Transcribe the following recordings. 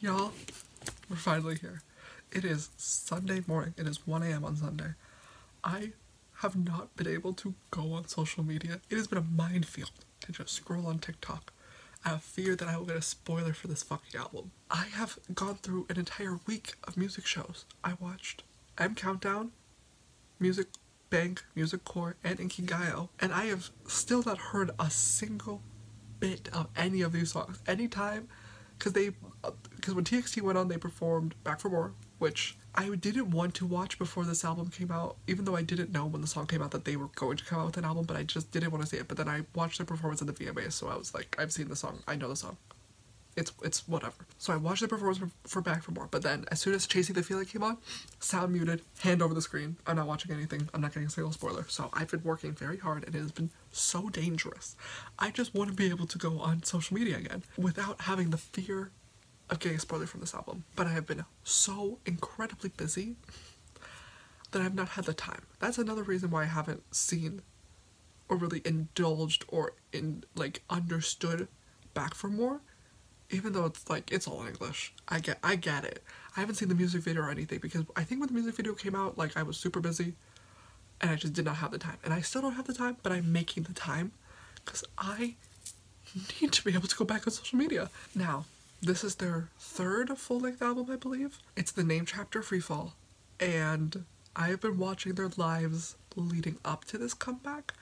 Y'all, we're finally here. It is Sunday morning. It is 1 a.m. on Sunday. I have not been able to go on social media. It has been a minefield to just scroll on TikTok. I have fear that I will get a spoiler for this fucking album. I have gone through an entire week of music shows. I watched M Countdown, Music Bank, Music Core, and Inkigayo, and I have still not heard a single bit of any of these songs. Anytime, because when TXT went on, they performed Back for More, which I didn't want to watch before this album came out, even though I didn't know when the song came out that they were going to come out with an album, but I just didn't want to see it. But then I watched their performance at the VMAs, so I was like, I've seen the song, I know the song. It's whatever. So I watched the performance for Back for More, but then as soon as Chasing the Feeling came on, sound muted, hand over the screen. I'm not watching anything. I'm not getting a single spoiler. So I've been working very hard, and it has been so dangerous. I just want to be able to go on social media again without having the fear of getting a spoiler from this album. But I have been so incredibly busy that I've not had the time. That's another reason why I haven't seen or really indulged or understood Back for More. Even though it's all in English. I get it. I haven't seen the music video or anything because I think when the music video came out, I was super busy and I just did not have the time. And I still don't have the time, but I'm making the time because I need to be able to go back on social media. Now, this is their third full-length album, I believe. It's the name chapter Freefall, and I have been watching their lives leading up to this comeback,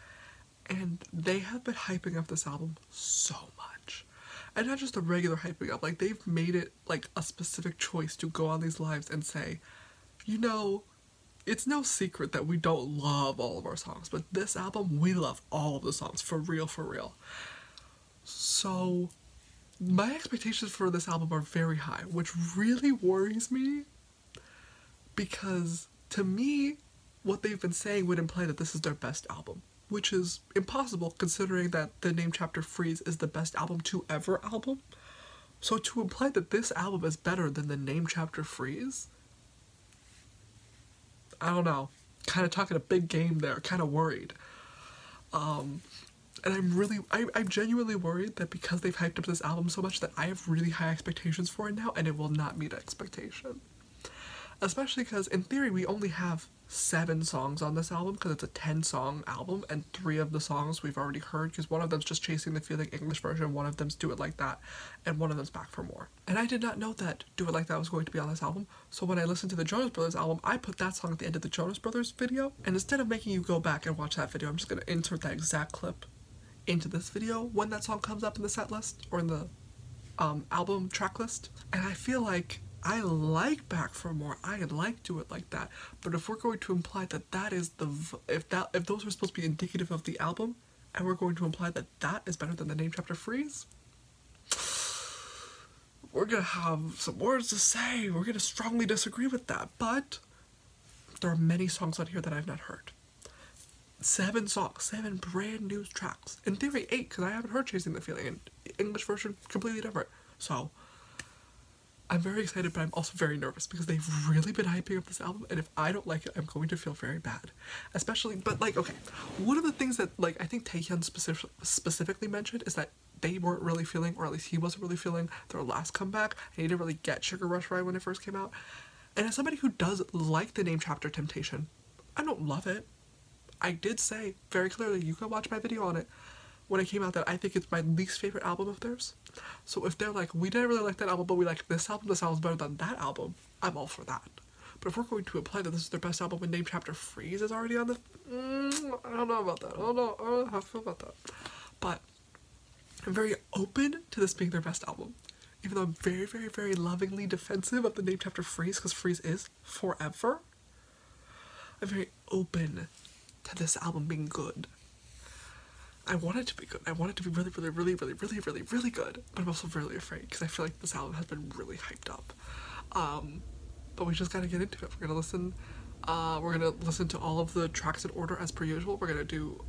and they have been hyping up this album so much. And not just a regular hyping up, they've made it a specific choice to go on these lives and say, you know, it's no secret that we don't love all of our songs, but this album, we love all of the songs, for real, for real. So, my expectations for this album are very high, which really worries me, because to me, what they've been saying would imply that this is their best album, which is impossible considering that the name chapter Freeze is the best album to ever album. So to imply that this album is better than the name chapter Freeze, I don't know, kind of talking a big game there, kind of worried. And I'm genuinely worried that because they've hyped up this album so much that I have really high expectations for it now and it will not meet expectation. Especially because in theory we only have 7 songs on this album because it's a 10-song album, and 3 of the songs we've already heard because one of them's just Chasing the Feeling English version, one of them's Do It Like That, and one of them's Back for More. And I did not know that Do It Like That was going to be on this album, so when I listened to the Jonas Brothers album, I put that song at the end of the Jonas Brothers video, and instead of making you go back and watch that video, I'm just going to insert that exact clip into this video when that song comes up in the set list, or in the album track list. And I feel like I like Back for More, I like Do It Like That, but if we're going to imply that that is if those are supposed to be indicative of the album, and we're going to imply that that is better than the name chapter Freeze, we're gonna have some words to say. We're gonna strongly disagree with that, but there are many songs on here that I've not heard. 7 songs, 7 brand new tracks. In theory 8, because I haven't heard Chasing the Feeling, and English version completely different. So I'm very excited, but I'm also very nervous because they've really been hyping up this album, and if I don't like it, I'm going to feel very bad. Especially, but okay, one of the things that I think Taehyun specifically mentioned is that they weren't really feeling, or at least he wasn't really feeling, their last comeback, and he didn't really get Sugar Rush Ride when it first came out. And as somebody who does like the name chapter Temptation, I don't love it. I did say very clearly, you can watch my video on it, when it came out, that I think it's my least favorite album of theirs. So if they're like, we didn't really like that album, but we like this album's better than that album, I'm all for that. But if we're going to imply that this is their best album when name chapter Freeze is already on the, I don't know about that. I don't know how I feel about that. But I'm very open to this being their best album, even though I'm very, very, very lovingly defensive of the name chapter Freeze, because Freeze is forever. I'm very open to this album being good. I want it to be good. I want it to be really, really, really, really, really, really, really good. But I'm also really afraid because I feel like this album has been really hyped up. But we just gotta get into it. We're gonna listen to all of the tracks in order as per usual. We're gonna do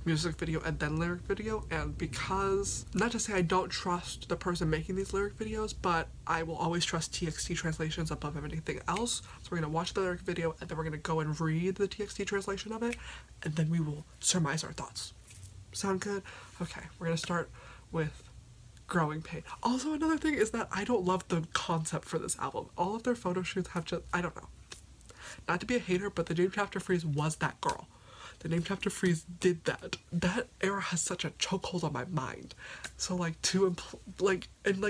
music video and then lyric video, and because, not to say I don't trust the person making these lyric videos, but I will always trust TXT translations above anything else. So we're gonna watch the lyric video, and then we're gonna go and read the TXT translation of it, and then we will surmise our thoughts. Sound good? Okay, we're gonna start with Growing pain. Also, another thing is that I don't love the concept for this album. All of their photo shoots have just, I don't know. Not to be a hater, but the Name Chapter Freeze was that girl. The Name Chapter Freeze did that. That era has such a chokehold on my mind. So like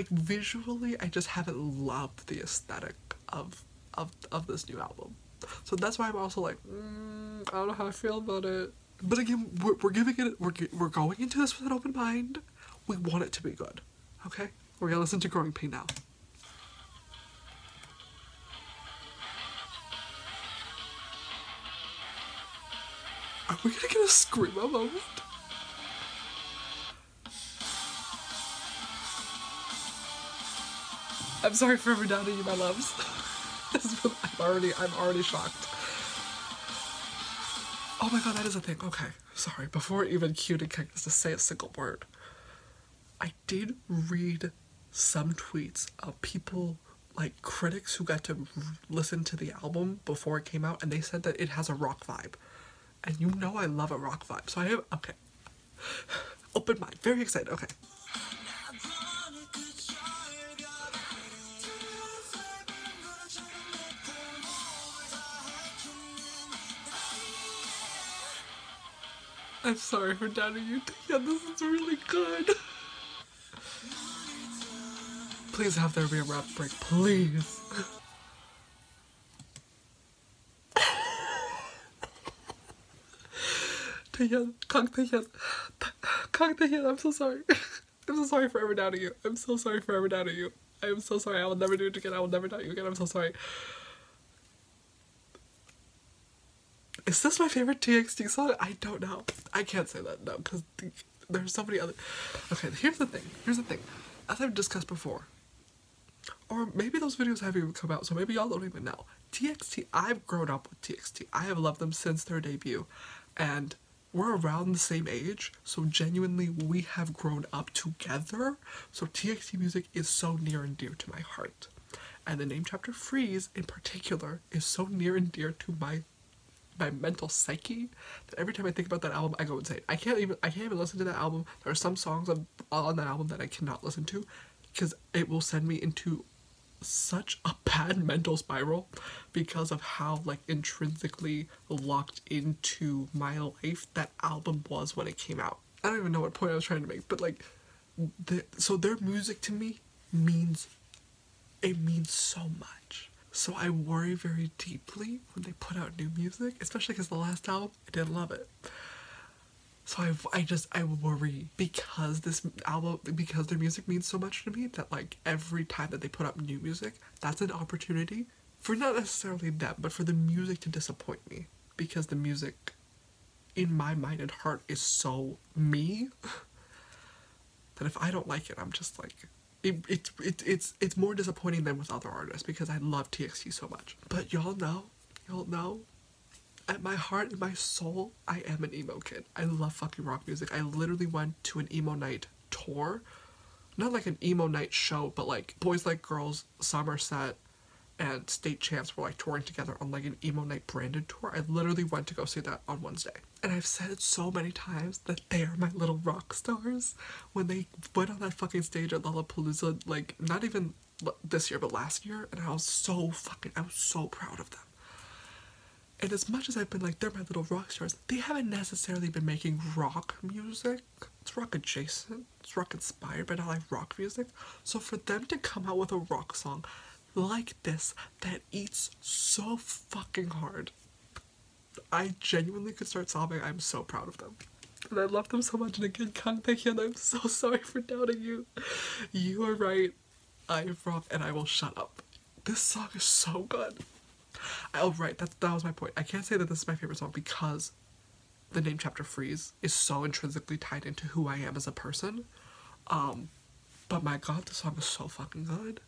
visually, I just haven't loved the aesthetic of this new album. So that's why I'm also like, I don't know how I feel about it. But again, we're giving it, we're going into this with an open mind. We want it to be good. Okay? We're gonna listen to Growing Pain now. Are we gonna get a screamo moment? I'm sorry for ever doubting you, my loves. I'm already shocked. Oh my god, that is a thing. Okay, sorry. Before even cued and kicked us to say a single word, I did read some tweets of people, like critics who got to listen to the album before it came out, and they said that it has a rock vibe. And you know I love a rock vibe, so I have, okay. Open mind, very excited, okay. I'm sorry for doubting you. Yeah, this is really good. Please have there be a rap break, please. Taehyun, Kang Taehyun, I'm so sorry. I'm so sorry for ever doubting you. I'm so sorry for ever doubting you. I am so sorry. I will never do it again. I will never doubt you again. I'm so sorry. Is this my favorite TXT song? I don't know. I can't say that, no, because there's so many other... Okay, here's the thing. As I've discussed before, or maybe those videos haven't even come out, so maybe y'all don't even know. TXT, I've grown up with TXT. I have loved them since their debut, and we're around the same age, so genuinely we have grown up together. So TXT music is so near and dear to my heart. And the Name Chapter Freeze, in particular, is so near and dear to my mental psyche that every time I think about that album, I go insane. I can't even listen to that album. There are some songs on that album that I cannot listen to because it will send me into such a bad mental spiral because of how like intrinsically locked into my life that album was when it came out. I don't even know what point I was trying to make, but like so their music to me means so much. So I worry very deeply when they put out new music, especially because the last album, I didn't love it. So I worry because because their music means so much to me that like every time that they put up new music, that's an opportunity for not necessarily them, but for the music to disappoint me. Because the music in my mind and heart is so me that if I don't like it, I'm just like... It's more disappointing than with other artists because I love TXT so much. But y'all know, at my heart and my soul, I am an emo kid. I love fucking rock music. I literally went to an emo night tour. Not like an emo night show, but like Boys Like Girls, Somerset, and State Champs were like touring together on like an emo night branded tour. I literally went to go see that on Wednesday. And I've said it so many times that they are my little rock stars. When they went on that fucking stage at Lollapalooza, like not even this year but last year, and I was so proud of them. And as much as I've been like, they're my little rock stars, they haven't necessarily been making rock music. It's rock adjacent, it's rock inspired, but not like rock music. So for them to come out with a rock song like this that eats so fucking hard, I genuinely could start sobbing. I'm so proud of them. And I love them so much. And again, Kang Taehyun, I'm so sorry for doubting you. You are right. I am wrong and I will shut up. This song is so good. Oh right, that was my point. I can't say that this is my favorite song because the Name Chapter Freeze is so intrinsically tied into who I am as a person. But my god, this song is so fucking good.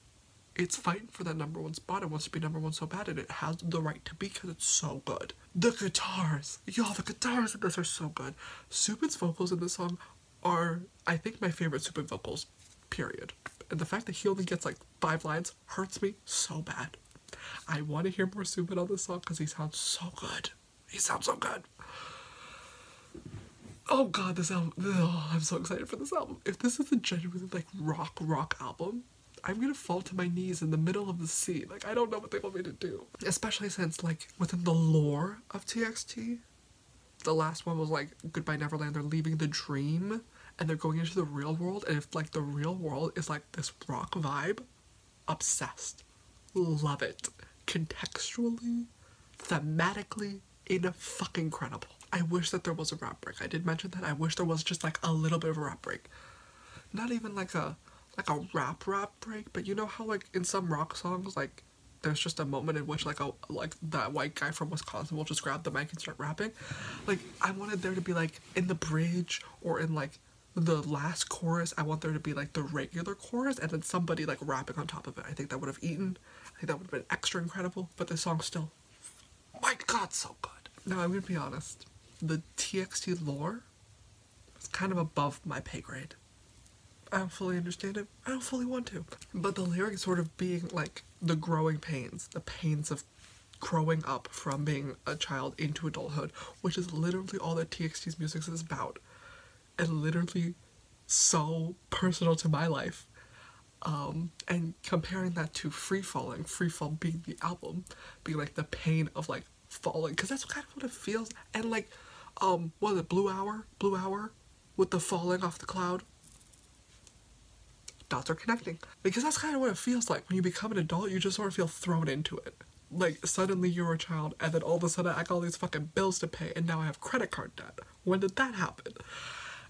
It's fighting for that #1 spot. It wants to be #1 so bad, and it has the right to be because it's so good. The guitars! Y'all, the guitars in this are so good. Supin's vocals in this song are, I think, my favorite Supin vocals, period. And the fact that he only gets like 5 lines hurts me so bad. I want to hear more Supin on this song because he sounds so good. He sounds so good. Oh god, this album, oh, I'm so excited for this album. If this is a genuinely like rock album, I'm gonna fall to my knees in the middle of the sea. Like, I don't know what they want me to do. Especially since, like, within the lore of TXT, the last one was like Goodbye Neverland, they're leaving the dream and they're going into the real world, and if like the real world is like this rock vibe, obsessed. Love it. Contextually, thematically, fucking incredible. I wish that there was a rap break. I did mention that. I wish there was just like a little bit of a rap break. Not even like a rap break, but you know how like in some rock songs, like there's just a moment in which like that white guy from Wisconsin will just grab the mic and start rapping. Like, I wanted there to be like in the bridge or in like the last chorus, I want there to be like the regular chorus and then somebody like rapping on top of it. I think that would have eaten. I think that would have been extra incredible, but the song's still, my god, so good. Now, I'm gonna be honest. The TXT lore is kind of above my pay grade. I don't fully understand it. I don't fully want to. But the lyrics sort of being like the growing pains, the pains of growing up from being a child into adulthood, which is literally all that TXT's music is about. And literally so personal to my life. And comparing that to Freefall being the album, being like the pain of like falling, because that's kind of what it feels. And like, what is it, Blue Hour with the falling off the cloud. Dots are connecting, because that's kind of what it feels like when you become an adult. You just sort of feel thrown into it. Like, suddenly you're a child, and then all of a sudden I got all these fucking bills to pay, and now I have credit card debt. When did that happen?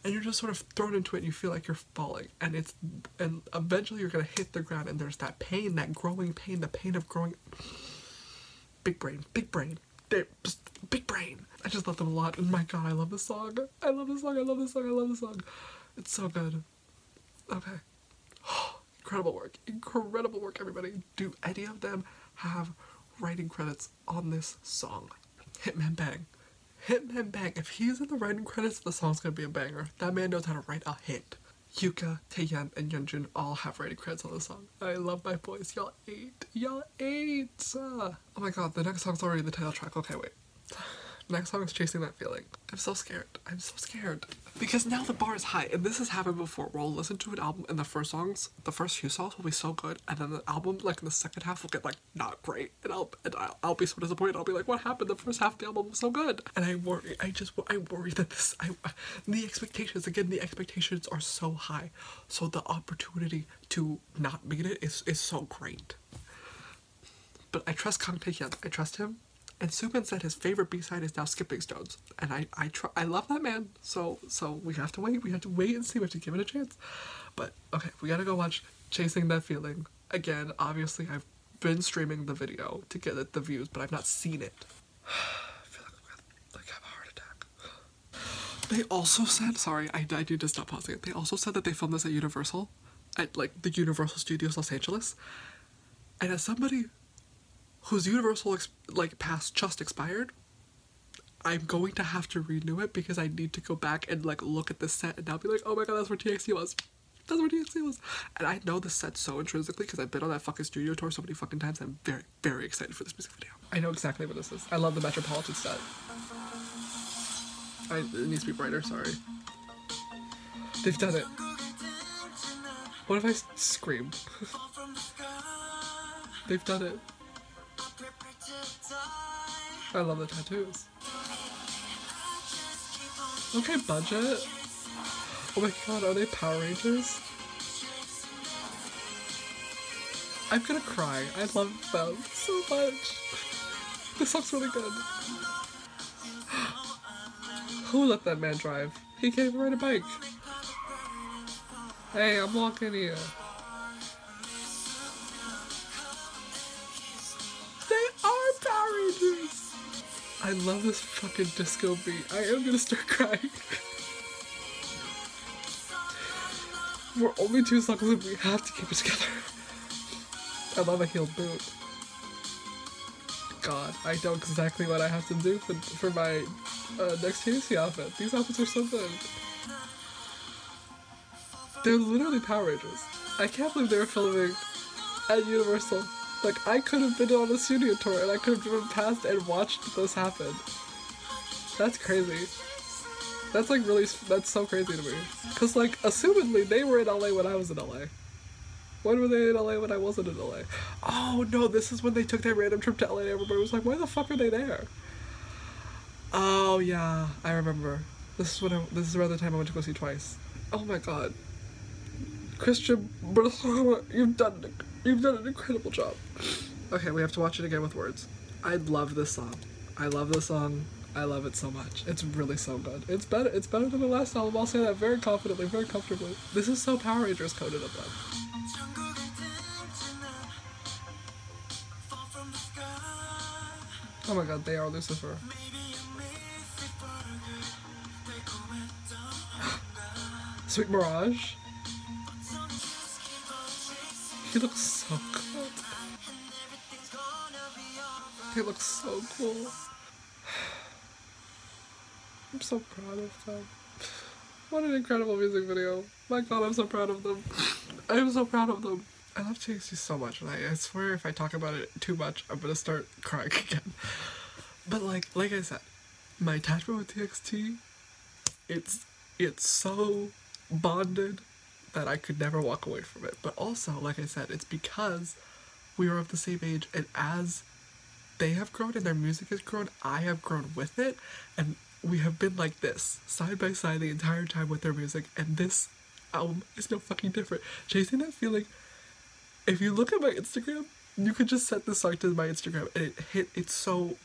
And you're just sort of thrown into it, and you feel like you're falling, and eventually you're gonna hit the ground, and there's that pain, that growing pain, the pain of growing. Big brain. They're just big brain. I just love them a lot, and my god, I love this song. I love this song. It's so good. Okay. Incredible work, everybody. Do any of them have writing credits on this song? Hitman Bang. If he's in the writing credits, the song's gonna be a banger. That man knows how to write a hit. Yuka, Taeyeon, and Yeonjun all have writing credits on this song. I love my boys. Y'all ate. Oh my god, the next song's already the title track. Okay, wait. Next song is Chasing That Feeling. I'm so scared. Because now the bar is high, and this has happened before. We'll listen to an album, and the first few songs will be so good, and then the album, like in the second half, will get like not great, and I'll be so disappointed. I'll be like, what happened? The first half of the album was so good, and I worry that the expectations are so high, so the opportunity to not meet it is so great. But I trust Kang Taehyun. I trust him. And Sumin said his favorite B-side is now Skipping Stones, and I love that man. So we have to wait. We have to wait and see. We have to give it a chance. But okay, we gotta go watch Chasing That Feeling again. Obviously, I've been streaming the video to get the views, but I've not seen it. I feel like I'm gonna have a heart attack. They also said, sorry, I need to stop pausing it. They also said that they filmed this at Universal, at like the Universal Studios Los Angeles, and as somebody whose Universal pass just expired, I'm going to have to renew it because I need to go back and like look at the set and now be like, oh my god, that's where TXT was. And I know the set so intrinsically because I've been on that fucking studio tour so many fucking times. I'm very, very excited for this music video. I know exactly what this is. I love the Metropolitan set. It needs to be brighter, sorry. They've done it. What if I scream? They've done it. I love the tattoos. Okay, budget. Oh my god, are they Power Rangers? I'm gonna cry. I love them so much. This song's really good. Who let that man drive? He can't even ride a bike. Hey, I'm walking here. I love this fucking disco beat. I am gonna start crying. We're only 2 songs and we have to keep it together. I love a heeled boot. God, I know exactly what I have to do for my next TXT outfit. These outfits are so good. They're literally Power Rangers. I can't believe they were filming at Universal. Like, I could have been on a studio tour and I could have driven past and watched this happen. That's crazy. That's like really, that's so crazy to me. Cause like, assumedly, they were in LA when I was in LA. When were they in LA when I wasn't in LA? Oh no, this is when they took that random trip to LA and everybody was like, why the fuck are they there? Oh yeah, I remember. This is around the time I went to go see Twice. Oh my god. Christian, you've done an incredible job. Okay, we have to watch it again with words. I love this song. I love this song. I love it so much. It's really so good. It's better than the last album. I'll say that very confidently, very comfortably. This is so Power Rangers coded of them. Oh my god, they are Lucifer. Sweet Mirage. He looks so good. They look so cool. I'm so proud of them. What an incredible music video. My god, I'm so proud of them. I am so proud of them. I love TXT so much, and I swear if I talk about it too much, I'm gonna start crying again. But like I said, my attachment with TXT, it's so bonded that I could never walk away from it. But also, like I said, it's because we are of the same age, and as they have grown and their music has grown, I have grown with it, and we have been like this, side by side the entire time with their music, and this album is no fucking different. Chasing that feeling, if you look at my Instagram, you could just set this song to my Instagram, and it's so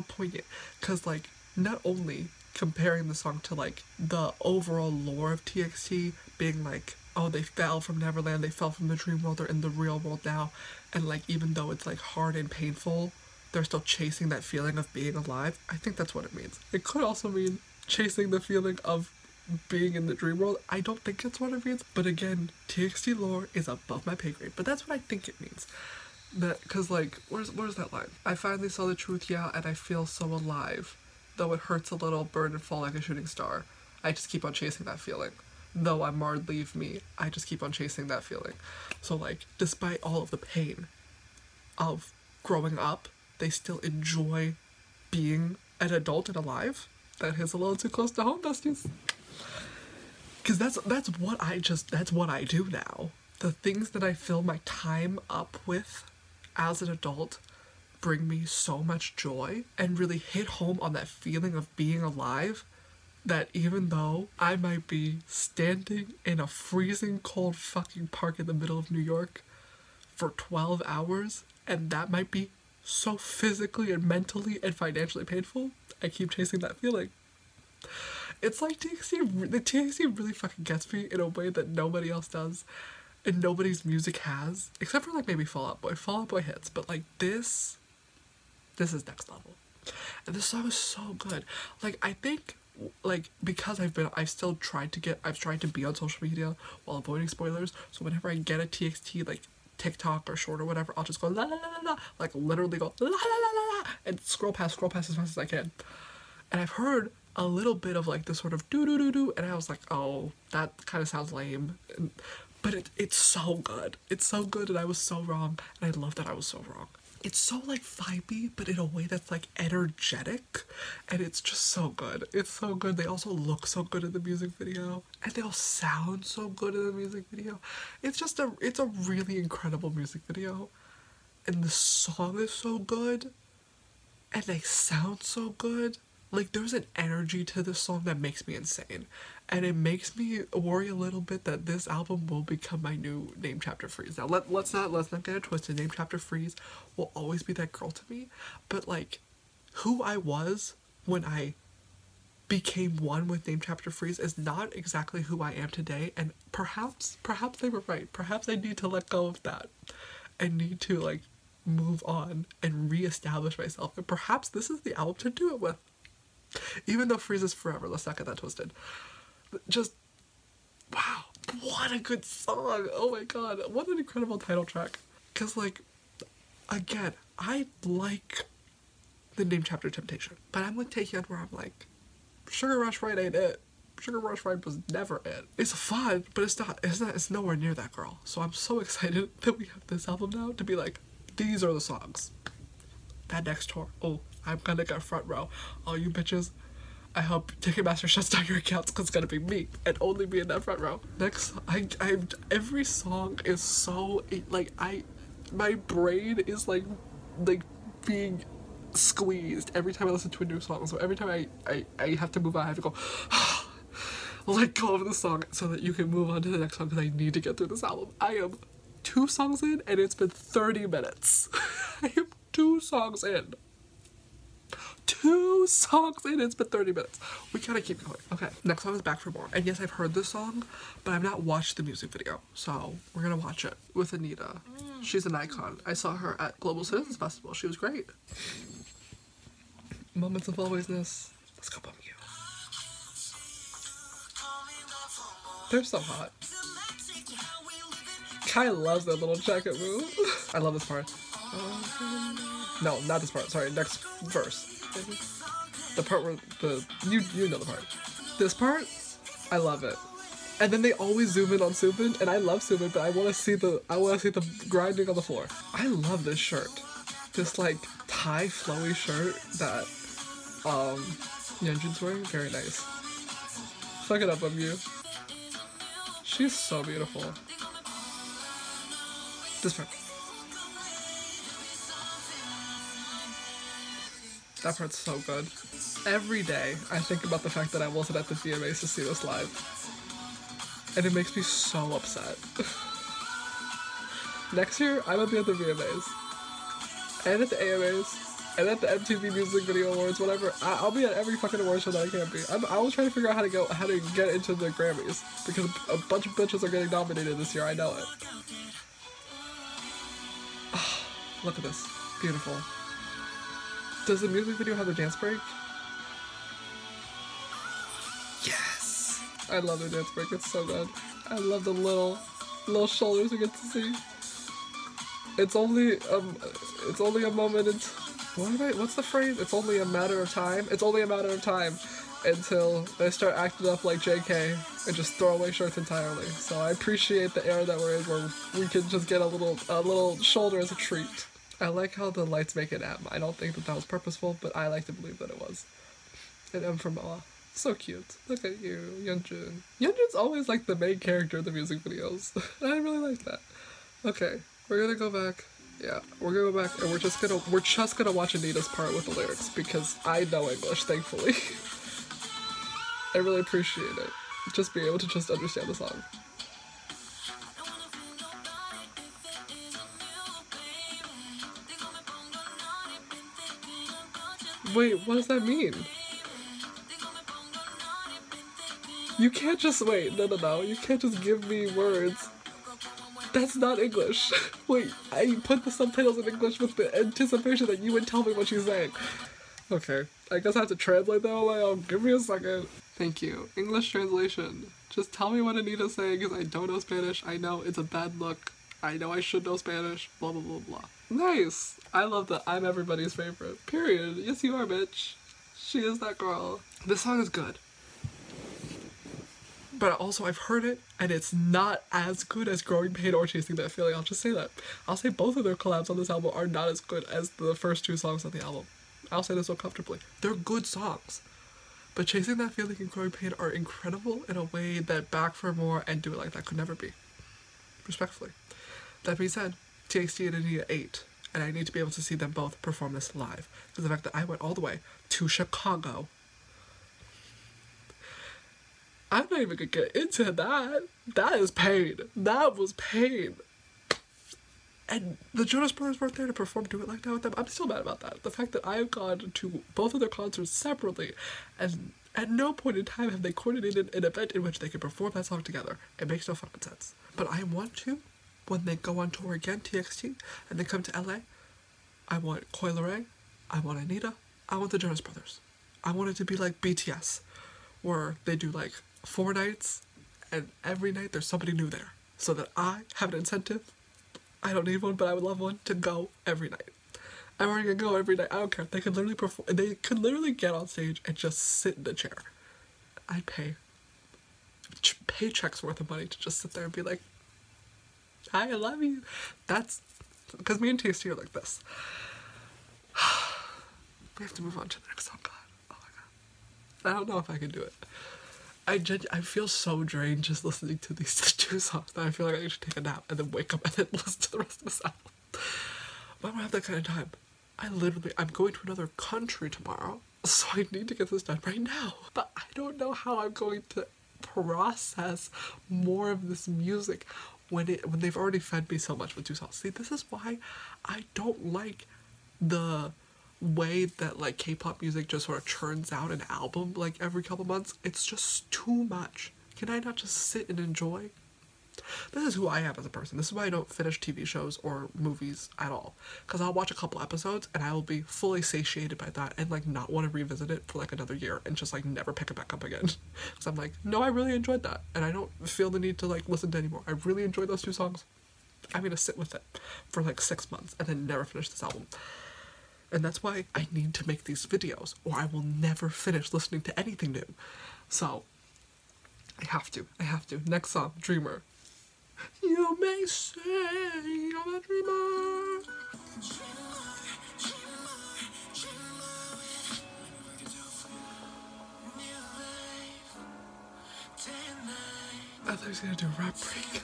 poignant, because like, not only comparing the song to like the overall lore of TXT being like, oh, they fell from Neverland, they fell from the dream world, they're in the real world now, and like even though it's like hard and painful, they're still chasing that feeling of being alive. I think that's what it means. It could also mean chasing the feeling of being in the dream world. I don't think that's what it means, but again, TXT lore is above my pay grade, but that's what I think it means. That, cause like, where's that line? I finally saw the truth, yeah, and I feel so alive. Though it hurts a little, burn and fall like a shooting star. I just keep on chasing that feeling. Though I'm marred, leave me, I just keep on chasing that feeling. So like, despite all of the pain of growing up, they still enjoy being an adult and alive. That hits a little too close to home, besties. Cause that's what I do now. The things that I fill my time up with as an adult bring me so much joy and really hit home on that feeling of being alive, that even though I might be standing in a freezing cold fucking park in the middle of New York for 12 hours, and that might be so physically and mentally and financially painful, I keep chasing that feeling. It's like the TXT really fucking gets me in a way that nobody else does, and nobody's music has, except for like maybe Fall Out Boy. Fall Out Boy hits, but like this is next level. And this song is so good. Like, I think, like, because I've still tried to be on social media while avoiding spoilers, so whenever I get a TXT, like, TikTok or short or whatever, I'll just go la la la la la, like literally go la la la la la, and scroll past as fast as I can. And I've heard a little bit of like this sort of do do do do, and I was like, oh, that kind of sounds lame. But it's so good. It's so good, and I was so wrong, and I love that I was so wrong. It's so like vibey, but in a way that's like energetic, and it's just so good. It's so good. They also look so good in the music video, and they all sound so good in the music video. It's a really incredible music video, and the song is so good, and they sound so good. Like, there's an energy to this song that makes me insane, and it makes me worry a little bit that this album will become my new Name Chapter Freeze. Now, let's not get it twisted. Name Chapter Freeze will always be that girl to me, but like, who I was when I became one with Name Chapter Freeze is not exactly who I am today, and perhaps they were right. Perhaps I need to let go of that. I need to like move on and reestablish myself, and perhaps this is the album to do it with. Even though Freeze is forever, let's not get that twisted. Just, wow, what a good song. Oh my god, what an incredible title track. Because, like, again, I like the Name Chapter Temptation, but I'm like taking on where I'm like, Sugar Rush Ride ain't it. Sugar Rush Ride was never it. It's fun, but it's nowhere near that girl. So I'm so excited that we have this album now to be like, these are the songs. That next tour, oh, I'm gonna get front row. All you bitches, I hope Ticketmaster shuts down your accounts because it's gonna be me and only me in that front row. Next, every song is so, like, my brain is like being squeezed every time I listen to a new song. So every time I have to move on, I have to go, let go of the song so that you can move on to the next song because I need to get through this album. I am 2 songs in and it's been 30 minutes. I am 2 songs in. 2 songs in, it's been 30 minutes. We gotta keep going. Okay, next song is Back for More. And yes, I've heard this song, but I've not watched the music video. So we're gonna watch it with Annita. She's an icon. I saw her at Global Citizens Festival. She was great. Moments of alwaysness. Let's go bum you. They're so hot. Kai loves that little jacket move. I love this part. No, not this part. Sorry, next verse. The part where you know the part. This part, I love it. And then they always zoom in on Subin, and I love Subin, but I want to see the grinding on the floor. I love this shirt. This like tie flowy shirt that Yeonjun's wearing. Very nice. Fuck it up, you. She's so beautiful. This part. That part's so good. Every day, I think about the fact that I wasn't at the VMAs to see this live. And it makes me so upset. Next year, I'm gonna be at the VMAs. And at the AMAs. And at the MTV Music Video Awards, whatever. I'll be at every fucking award show that I can be. I was trying to figure out how to get into the Grammys. Because a bunch of bitches are getting nominated this year, I know it. Oh, look at this. Beautiful. Does the music video have a dance break? Yes! I love the dance break, it's so good. I love the little shoulders we get to see. It's only a moment what's the phrase? It's only a matter of time? It's only a matter of time until they start acting up like JK and just throw away shirts entirely. So I appreciate the era that we're in where we can just get a little shoulder as a treat. I like how the lights make it M. I don't think that was purposeful, but I like to believe that it was. And M for Moa. So cute. Look at you, Yeonjun. Yeonjun's always like the main character in the music videos. I really like that. Okay, we're gonna go back. Yeah, we're gonna go back and we're just gonna watch Anita's part with the lyrics because I know English, thankfully. I really appreciate it. Just being able to just understand the song. Wait, what does that mean? You can't just wait. No. You can't just give me words. That's not English. Wait, I put the subtitles in English with the anticipation that you would tell me what she's saying. Okay, I guess I have to translate that all out. Give me a second. Thank you. English translation. Just tell me what Anita's saying because I don't know Spanish. I know it's a bad look. I know I should know Spanish. Blah, blah, blah, blah. Nice. I love that I'm everybody's favorite. Period. Yes, you are, bitch. She is that girl. This song is good. But also, I've heard it, and it's not as good as Growing Pain or Chasing That Feeling. I'll just say that. I'll say both of their collabs on this album are not as good as the first 2 songs on the album. I'll say this so comfortably. They're good songs. But Chasing That Feeling and Growing Pain are incredible in a way that Back for More and Do It Like That could never be. Respectfully. That being said, TXT and Annita 8, and I need to be able to see them both perform this live. Because the fact that I went all the way to Chicago. I'm not even gonna get into that. That is pain. That was pain. And the Jonas Brothers weren't there to perform Do It Like That with them. I'm still mad about that. The fact that I've gone to both of their concerts separately, and at no point in time have they coordinated an event in which they could perform that song together. It makes no fucking sense. But I want to, when they go on tour again, TXT, and they come to LA, I want Coi Leray, I want Annita, I want the Jonas Brothers. I want it to be like BTS, where they do like 4 nights, and every night there's somebody new there. So that I have an incentive, I don't need one, but I would love one, to go every night. I'm already gonna go every night, I don't care. They could literally perform, they could literally get on stage and just sit in the chair. I'd pay paychecks worth of money to just sit there and be like, hi, I love you. That's, because me and TXT are like this. We have to move on to the next song, God. Oh my God. I don't know if I can do it. I feel so drained just listening to these two songs that I feel like I should take a nap and then wake up and then listen to the rest of this album. But I don't have that kind of time. I'm going to another country tomorrow, so I need to get this done right now. But I don't know how I'm going to process more of this music when they've already fed me so much with two songs. See, this is why I don't like the way that like K-pop music just sort of churns out an album like every couple months. It's just too much. Can I not just sit and enjoy? This is who I am as a person. This is why I don't finish TV shows or movies at all. Because I'll watch a couple episodes and I will be fully satiated by that and like not want to revisit it for like another year and just like never pick it back up again. Because I'm like, no, I really enjoyed that and I don't feel the need to like listen to anymore. I really enjoyed those two songs. I'm gonna sit with it for like 6 months and then never finish this album. And that's why I need to make these videos or I will never finish listening to anything new. So, I have to. Next song, Dreamer. You may say I'm a dreamer. I thought he was gonna do a rap break.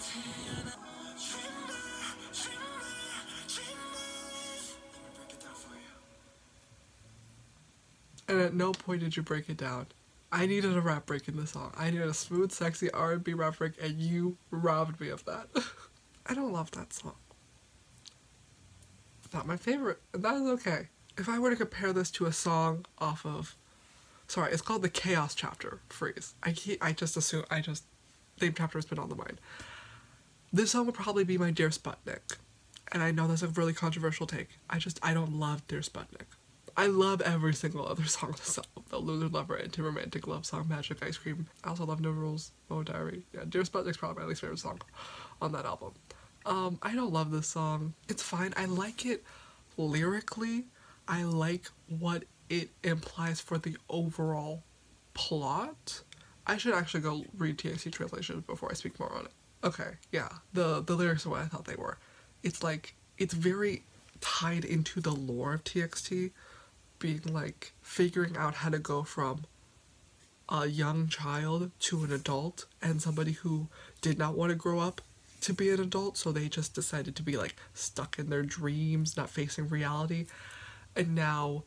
And at no point did you break it down. I needed a rap break in this song. I needed a smooth, sexy R&B rap break, and you robbed me of that. I don't love that song. It's not my favorite, and that is okay. If I were to compare this to a song off of... Sorry, it's called the Chaos Chapter, Freeze. Name chapter has been on the mind. This song would probably be my Dear Sputnik. And I know that's a really controversial take. I don't love Dear Sputnik. I love every single other song on this album. The Loser Lover, Anti-Romantic Love Song, Magic Ice Cream. I also love No Rules, Mo Diary. Yeah, Dear Sputnik's probably my least favorite song on that album. I don't love this song. It's fine. I like it lyrically. I like what it implies for the overall plot. I should actually go read TXT translations before I speak more on it. Okay, yeah. The lyrics are what I thought they were. It's like, it's very tied into the lore of TXT. Being like figuring out how to go from a young child to an adult and somebody who did not want to grow up to be an adult, so they just decided to be like stuck in their dreams, not facing reality. And now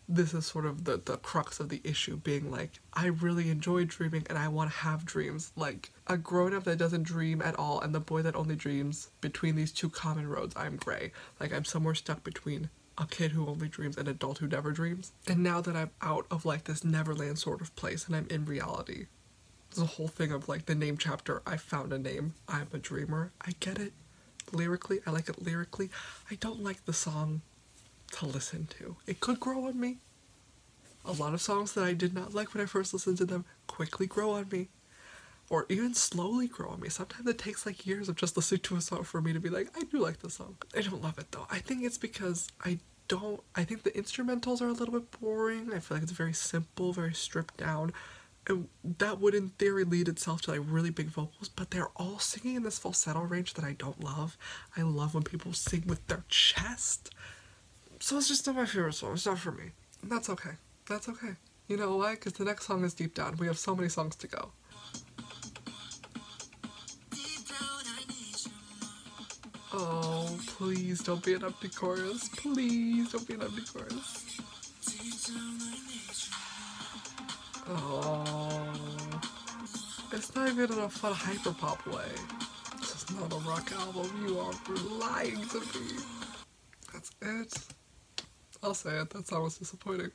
this is sort of the crux of the issue, being like, I really enjoy dreaming and I want to have dreams. Like a grown-up that doesn't dream at all and the boy that only dreams. Between these two common roads, I'm gray. Like I'm somewhere stuck between a kid who only dreams and an adult who never dreams. And now that I'm out of like this Neverland sort of place and I'm in reality, there's a whole thing of like the name chapter, I found a name, I'm a dreamer. I get it. Lyrically, I like it lyrically. I don't like the song to listen to. It could grow on me. A lot of songs that I did not like when I first listened to them quickly grow on me. Or even slowly grow on me. Sometimes it takes like years of just listening to a song for me to be like, I do like this song. I don't love it though. I think it's because I think the instrumentals are a little bit boring. I feel like it's very simple, very stripped down. And that would in theory lead itself to like really big vocals, but they're all singing in this falsetto range that I don't love. I love when people sing with their chest. So it's just not my favorite song. It's not for me. And that's okay. That's okay. You know why? Because the next song is Deep Down. We have so many songs to go. Oh, please don't be an empty chorus. Please don't be an empty chorus. Oh. It's not even in a fun hyperpop way. This is not a rock album. You are lying to me. That's it. I'll say it. That song was disappointing.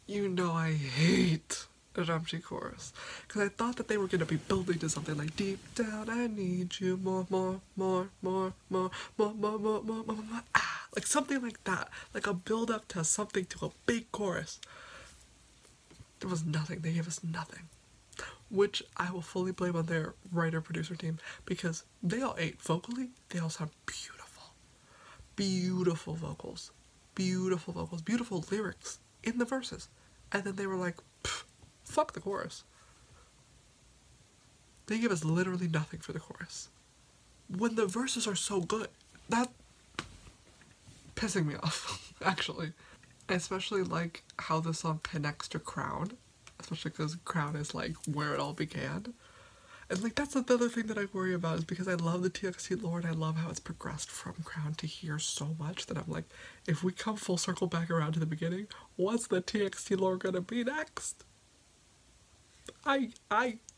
You know I hate an empty chorus. Because I thought that they were going to be building to something like deep down, I need you more, ah, like something like that. Like a build up to something, to a big chorus. There was nothing. They gave us nothing. Which I will fully blame on their writer-producer team, because they all ate. Vocally, they all sound beautiful. Beautiful vocals. Beautiful vocals. Beautiful lyrics in the verses. And then they were like, fuck the chorus. They give us literally nothing for the chorus. When the verses are so good, that pissing me off, actually. I especially like how the song connects to Crown, especially because Crown is like where it all began. And like that's the other thing that I worry about is because I love the TXT lore and I love how it's progressed from Crown to here so much that I'm like, if we come full circle back around to the beginning, what's the TXT lore gonna be next? I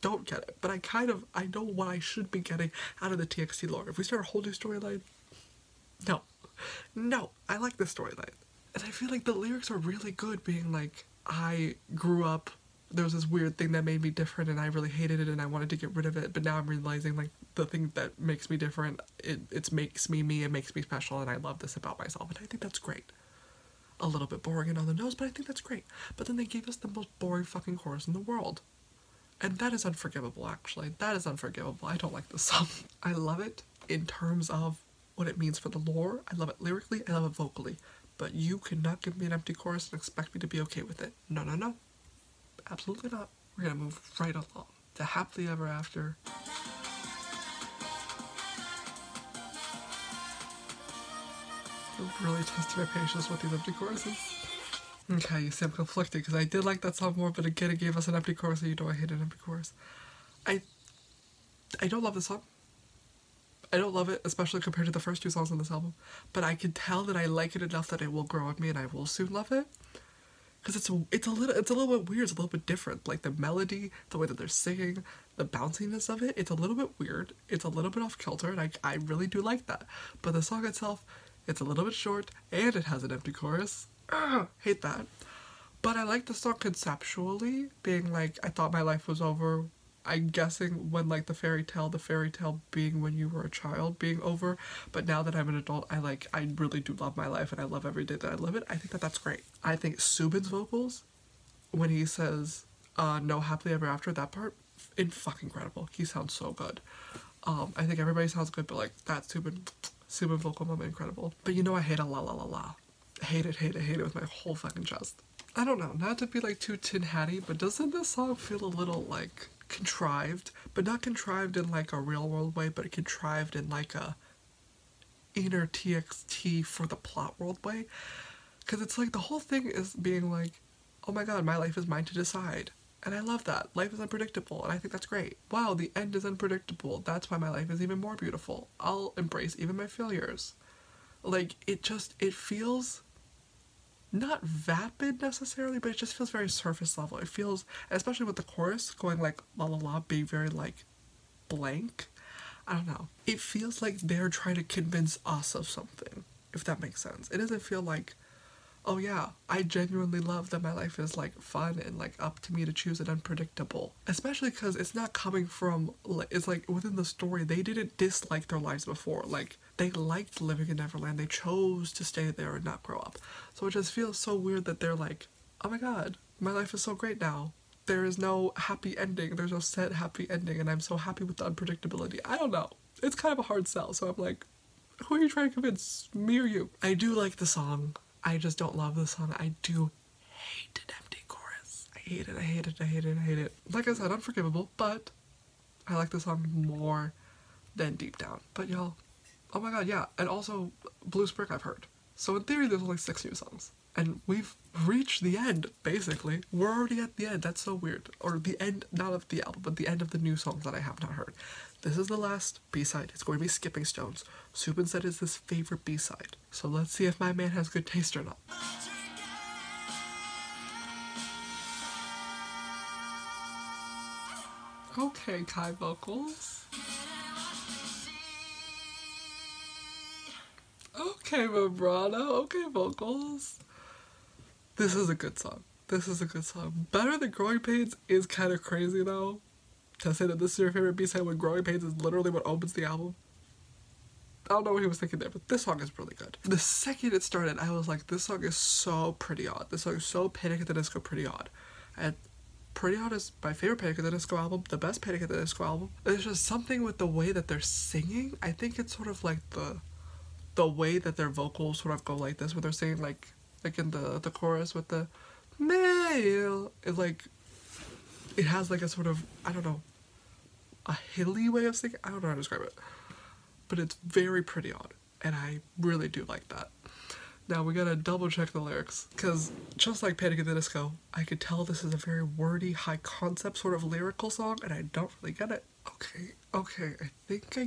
don't get it, but I know what I should be getting out of the TXT lore. If we start a whole new storyline, no, I like this storyline. And I feel like the lyrics are really good, being like, I grew up, there was this weird thing that made me different and I really hated it and I wanted to get rid of it, but now I'm realizing like the thing that makes me different, it makes me me, it makes me special, and I love this about myself, and I think that's great. A little bit boring and on the nose, but I think that's great. But then they gave us the most boring fucking chorus in the world. And that is unforgivable, actually. That is unforgivable. I don't like this song. I love it in terms of what it means for the lore. I love it lyrically, I love it vocally. But you cannot give me an empty chorus and expect me to be okay with it. No, no, no. Absolutely not. We're gonna move right along to Happily Ever After. I'm really testing my patience with these empty choruses. Okay, you see I'm conflicted because I did like that song more, but again it gave us an empty chorus, and you know I hate an empty chorus. I don't love this song. I don't love it, especially compared to the first two songs on this album, but I can tell that I like it enough that it will grow on me and I will soon love it. Because it's a little bit weird, it's a little bit different. Like the melody, the way that they're singing, the bounciness of it, it's a little bit weird, it's a little bit off kilter, and I really do like that. But the song itself, it's a little bit short, and it has an empty chorus. Ugh, hate that. But I like the song conceptually, being like, I thought my life was over. I'm guessing when like the fairy tale being when you were a child being over, but now that I'm an adult, I really do love my life and I love every day that I live it. I think that that's great. I think Subin's vocals, when he says no happily ever after, that part, fucking incredible. He sounds so good. I think everybody sounds good, but like that Subin vocal moment, incredible. But you know I hate a la la la la. Hate it with my whole fucking chest. I don't know, not to be like too tin hatty, but doesn't this song feel a little like contrived, but not contrived in like a real world way, but contrived in like a inner TXT for the plot world way? Because it's like the whole thing is being like, oh my god, my life is mine to decide. And I love that. Life is unpredictable, and I think that's great. Wow, the end is unpredictable. That's why my life is even more beautiful. I'll embrace even my failures. Like, it feels not vapid necessarily, but it just feels very surface level. It feels, especially with the chorus going like la la la, being very like blank. I don't know. It feels like they're trying to convince us of something, if that makes sense. It doesn't feel like, oh yeah, I genuinely love that my life is like fun and like up to me to choose and unpredictable. Especially because it's not coming from, it's like within the story, they didn't dislike their lives before. Like, they liked living in Neverland. They chose to stay there and not grow up. So it just feels so weird that they're like, oh my god, my life is so great now. There is no happy ending. There's no set happy ending, and I'm so happy with the unpredictability. I don't know. It's kind of a hard sell, so I'm like, who are you trying to convince? Me or you? I do like the song. I just don't love the song. I do hate an empty chorus. I hate it, I hate it, I hate it, I hate it. Like I said, unforgivable, but I like the song more than Deep Down. But y'all, oh my god, yeah. And also, Blue Spring I've heard. So in theory, there's only 6 new songs. And we've reached the end, basically. We're already at the end. That's so weird. Or the end, not of the album, but the end of the new songs that I have not heard. This is the last B-side. It's going to be Skipping Stones. Subin said it's his favorite B-side. So let's see if my man has good taste or not. Okay, Kai vocals. Okay, vibrato. Okay, vocals. This is a good song. This is a good song. Better Than Growing Pains is kind of crazy though. To say that this is your favorite B-side when Growing Pains is literally what opens the album. I don't know what he was thinking there, but this song is really good. The second it started, I was like, this song is so Pretty Odd. This song is so Panic at the Disco Pretty Odd. And Pretty Odd is my favorite Panic at the Disco album, the best Panic at the Disco album. There's just something with the way that they're singing. I think it's sort of like the way that their vocals sort of go like this, where they're singing like in the chorus with the male. It has like a sort of, I don't know, a hilly way of singing. I don't know how to describe it. But it's very Pretty Odd, and I really do like that. Now we gotta double check the lyrics, because just like Panic at the Disco, I could tell this is a very wordy, high concept sort of lyrical song, and I don't really get it. Okay, I think I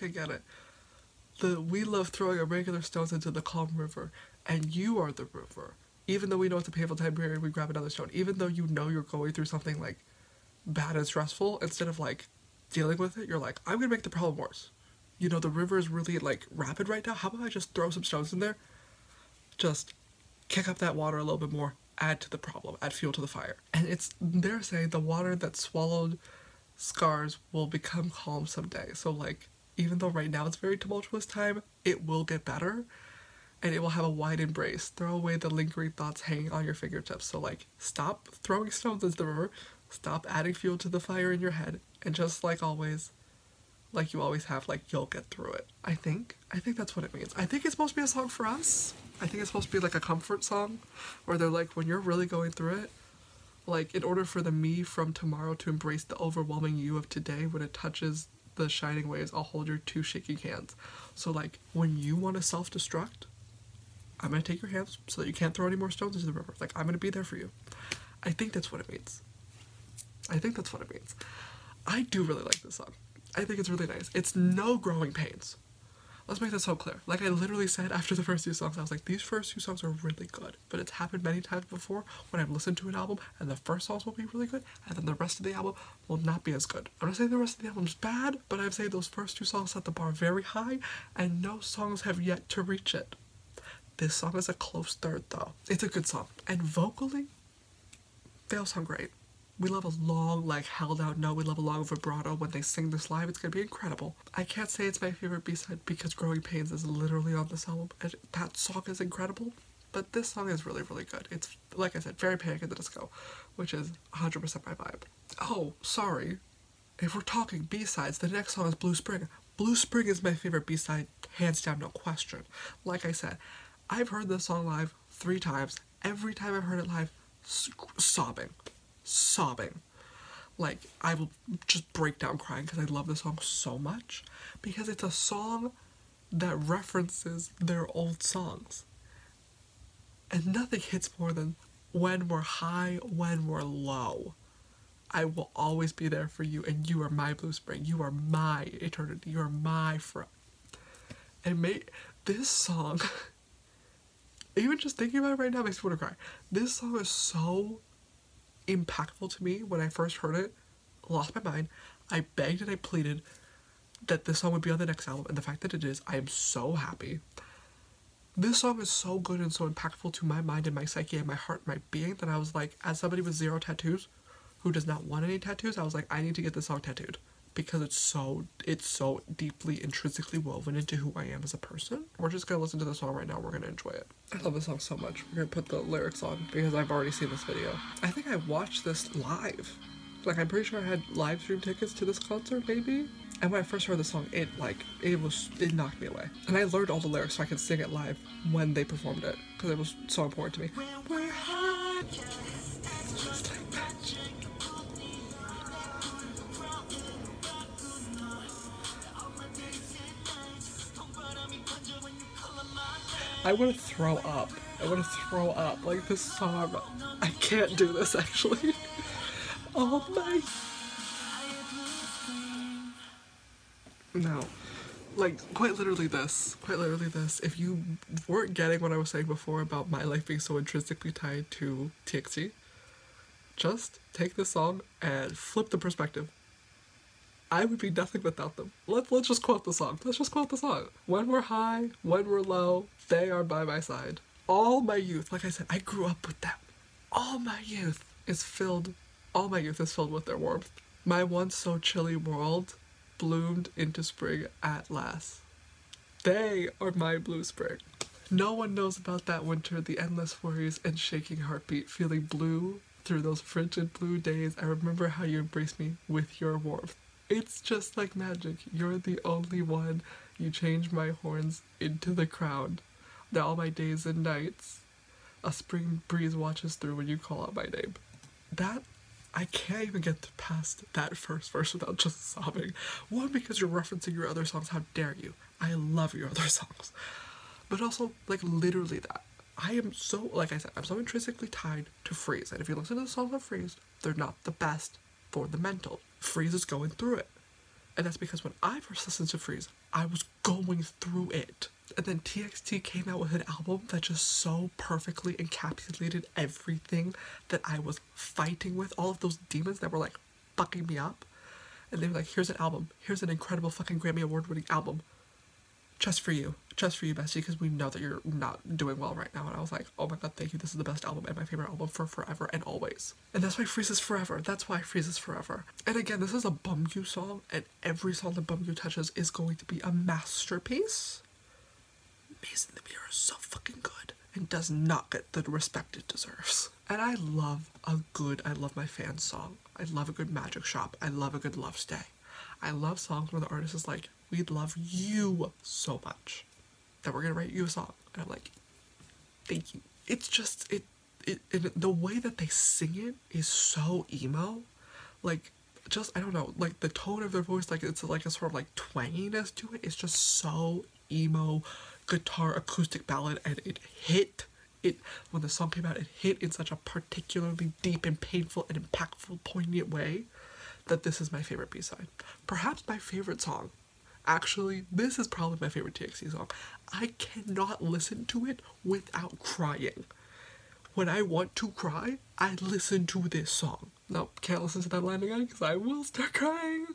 get it. We love throwing irregular stones into the calm river, and you are the river. Even though we know it's a painful time period, we grab another stone. Even though you know you're going through something like bad and stressful, instead of like dealing with it, you're like, I'm gonna make the problem worse. You know, the river is really like rapid right now. How about I just throw some stones in there? Just kick up that water a little bit more, add to the problem, add fuel to the fire. And they're saying the water that swallowed scars will become calm someday. So like, even though right now it's a very tumultuous time, it will get better. And it will have a wide embrace. Throw away the lingering thoughts hanging on your fingertips. So like, stop throwing stones into the river, stop adding fuel to the fire in your head, and just like always, like you always have, like, you'll get through it. I think that's what it means. I think it's supposed to be a song for us. I think it's supposed to be like a comfort song, where they're like, when you're really going through it, like, in order for the me from tomorrow to embrace the overwhelming you of today, when it touches the shining waves, I'll hold your two shaking hands. So like, when you want to self-destruct, I'm gonna take your hands so that you can't throw any more stones into the river. Like, I'm gonna be there for you. I think that's what it means. I do really like this song. I think it's really nice. It's no growing pains. Let's make that so clear. Like I literally said after the first two songs, I was like, these first two songs are really good. But it's happened many times before when I've listened to an album and the first songs will be really good and then the rest of the album will not be as good. I'm not saying the rest of the album's bad, but I'm saying those first two songs set the bar very high and no songs have yet to reach it. This song is a close third though. It's a good song. And vocally, they all sound great. We love a long, like, held out note. We love a long vibrato. When they sing this live, it's gonna be incredible. I can't say it's my favorite B-side because Growing Pains is literally on this album, and that song is incredible. But this song is really, really good. It's, like I said, very Panic at the Disco, which is 100% my vibe. Oh, sorry. If we're talking B-sides, the next song is Blue Spring. Blue Spring is my favorite B-side, hands down, no question. Like I said, I've heard this song live 3 times. Every time I've heard it live, sobbing. Like, I will just break down crying because I love this song so much, because it's a song that references their old songs, and nothing hits more than when we're high, when we're low, I will always be there for you, and you are my Blue Spring, you are my eternity, you are my friend. And this song even just thinking about it right now makes me want to cry. This song is so impactful to me. When I first heard it, lost my mind. I begged and I pleaded that this song would be on the next album, and the fact that it is, I am so happy. This song is so good and so impactful to my mind and my psyche and my heart and my being that I was like, as somebody with 0 tattoos who does not want any tattoos, I was like, I need to get this song tattooed, because it's so deeply intrinsically woven into who I am as a person. We're just gonna listen to the song right now. We're gonna enjoy it. I love this song so much. We're gonna put the lyrics on because I've already seen this video. I think I watched this live. Like, I'm pretty sure I had live stream tickets to this concert, maybe. And when I first heard the song, it knocked me away. And I learned all the lyrics so I could sing it live when they performed it, because it was so important to me. We're high. It's just like magic. I want to throw up. Like, this song, I can't do this actually. Oh my. No. Like, quite literally this. If you weren't getting what I was saying before about my life being so intrinsically tied to TXT, just take this song and flip the perspective. I would be nothing without them. Let's just quote the song. When we're high, when we're low, they are by my side. All my youth, like I said, I grew up with them. All my youth is filled with their warmth. My once so chilly world bloomed into spring at last. They are my blue spring. No one knows about that winter, the endless worries and shaking heartbeat, feeling blue through those frigid blue days. I remember how you embraced me with your warmth. It's just like magic. You're the only one. You change my horns into the crown. Now all my days and nights, a spring breeze watches through when you call out my name. That, I can't even get past that first verse without just sobbing. One, because you're referencing your other songs. How dare you? I love your other songs. but also, like, literally that. I am so, like I said, I'm so intrinsically tied to Freeze, and if you listen to the songs of Freeze, they're not the best for the mental. Freeze is going through it. And that's because when I first listened to Freeze, I was going through it. And then TXT came out with an album that just so perfectly encapsulated everything that I was fighting with, all of those demons that were like fucking me up. And they were like, here's an album, here's an incredible fucking Grammy Award winning album. Just for you, bestie, because we know that you're not doing well right now. And I was like, oh my god, thank you, this is the best album and my favorite album for forever and always. And that's why Freeze is forever. That's why Freeze is forever. And again, this is a Bumgyu song, and every song that Bumgyu touches is going to be a masterpiece. Maze in the Mirror is so fucking good and does not get the respect it deserves. And I love my fans song. I love a good Magic Shop. I love a good Love Stay. I love songs where the artist is like, we love you so much that we're gonna write you a song. And I'm like, thank you. It's just, the way that they sing it is so emo. Like, just, I don't know, like the tone of their voice, like it's like a sort of like twanginess to it. It's just so emo guitar acoustic ballad, and it hit. When the song came out, it hit in such a particularly deep and painful and impactful, poignant way that this is my favorite B-side. Perhaps my favorite song. Actually, this is probably my favorite TXT song. I cannot listen to it without crying. When I want to cry, I listen to this song. No, can't listen to that line again because I will start crying.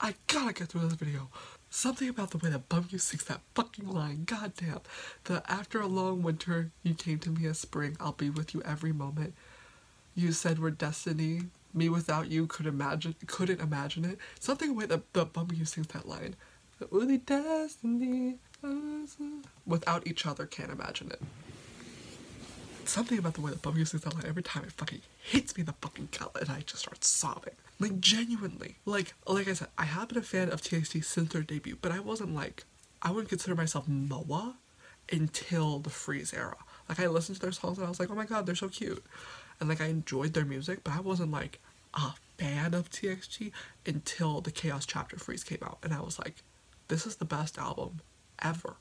I gotta get through this video. Something about the way that Bumgyu sings that fucking line, goddamn. The after a long winter, you came to me as spring, I'll be with you every moment. You said we're destiny, me without you couldn't imagine it. Something about the Bumgyu sings that line. Only destiny, without each other can't imagine it. Something about the way that Bumgyu sings that line, every time it fucking hits me in the fucking gut and I just start sobbing. Like, genuinely. Like I said, I have been a fan of TXT since their debut, but I wasn't like, I wouldn't consider myself MOA until the Freeze era. Like, I listened to their songs and I was like, oh my god, they're so cute. And like, I enjoyed their music, but I wasn't like a fan of TXT until the Chaos Chapter Freeze came out. And I was like, this is the best album ever.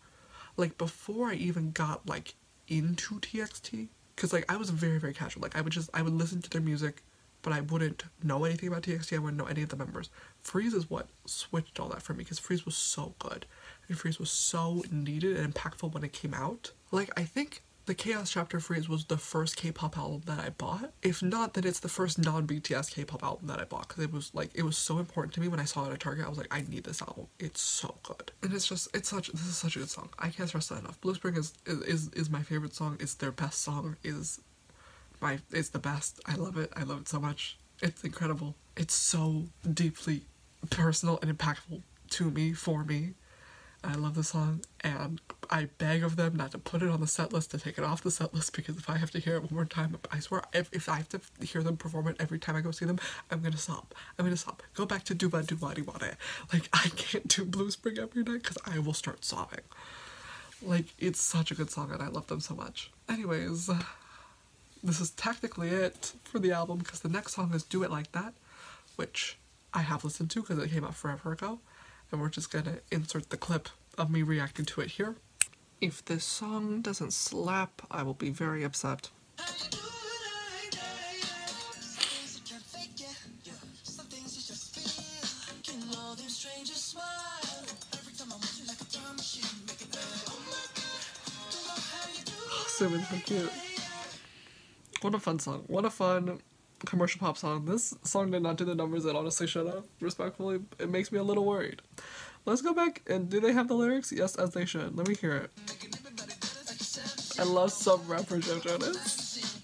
Like, before I even got like into TXT, because like I was very, very casual. Like, I would listen to their music, but I wouldn't know anything about TXT. I wouldn't know any of the members. Freeze is what switched all that for me, because Freeze was so good. And Freeze was so needed and impactful when it came out. Like, I think the Chaos Chapter Freeze was the first K-pop album that I bought. If not, then it's the first non-BTS K-pop album that I bought, because it was so important to me when I saw it at Target. I was like, I need this album. It's so good. And this is such a good song. I can't stress that enough. Blue Spring is my favorite song. It's their best song. It's the best. I love it so much. It's incredible. It's so deeply personal and impactful to me, for me. I love the song, and I beg of them not to put it on the set list, to take it off the set list, because if I have to hear it one more time, I swear, if I have to hear them perform it every time I go see them, I'm gonna sob. Go back to Duba Duba Duba. Like, I can't do Blue Spring every night because I will start sobbing. Like, it's such a good song and I love them so much. Anyways, this is technically it for the album, because the next song is Do It Like That, which I have listened to because it came out forever ago. And we're just gonna insert the clip of me reacting to it here. If this song doesn't slap, I will be very upset. So cute. What a fun song. What a fun commercial pop song. This song did not do the numbers it honestly should have. Respectfully, it makes me a little worried. Let's go back, and do they have the lyrics? Yes, as they should. Let me hear it. I love some rapper Jonas.